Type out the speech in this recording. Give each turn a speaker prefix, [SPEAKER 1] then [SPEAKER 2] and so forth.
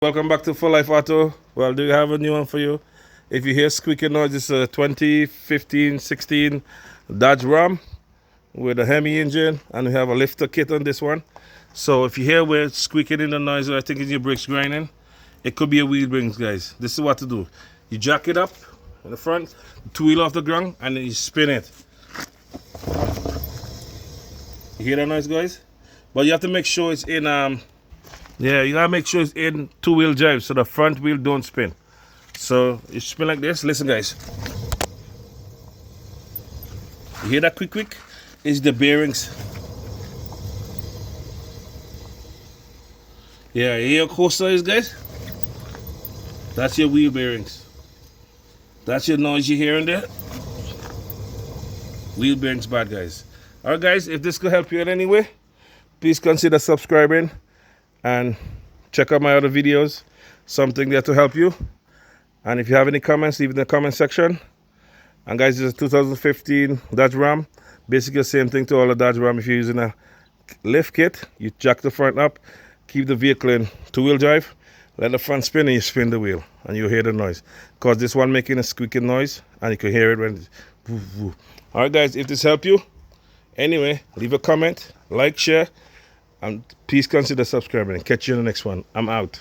[SPEAKER 1] Welcome back to Full Life Auto. Well, do you have a new one for you? If you hear squeaking noise, it's a 2015-16 Dodge Ram with a Hemi engine, and we have a lifter kit on this one. So if you hear where it's squeaking in the noise, or I think it's your brakes grinding, it could be a wheel bearings, guys. This is what to do. You jack it up in the front, two wheel off the ground, and then you spin it. You hear that noise, guys? But you have to make sure it's in yeah, you gotta make sure it's in two-wheel drive so the front wheel don't spin. So you spin like this. Listen, guys. You hear that quick? It's the bearings. Yeah, you hear how close that is, guys? That's your wheel bearings. That's your noise you're hearing there. Wheel bearings bad, guys. Alright, guys, if this could help you in any way, please consider subscribing and check out my other videos, something there to help you. And if you have any comments, leave it in the comment section. And guys, this is a 2015 Dodge Ram. Basically the same thing to all the Dodge Ram. If you're using a lift kit, you jack the front up, keep the vehicle in two-wheel drive, let the front spin, and you spin the wheel and you'll hear the noise, because this one making a squeaking noise and you can hear it when it's woo, woo. All right, guys, if this helped you anyway, leave a comment, like, share, and please consider subscribing. Catch you in the next one. I'm out.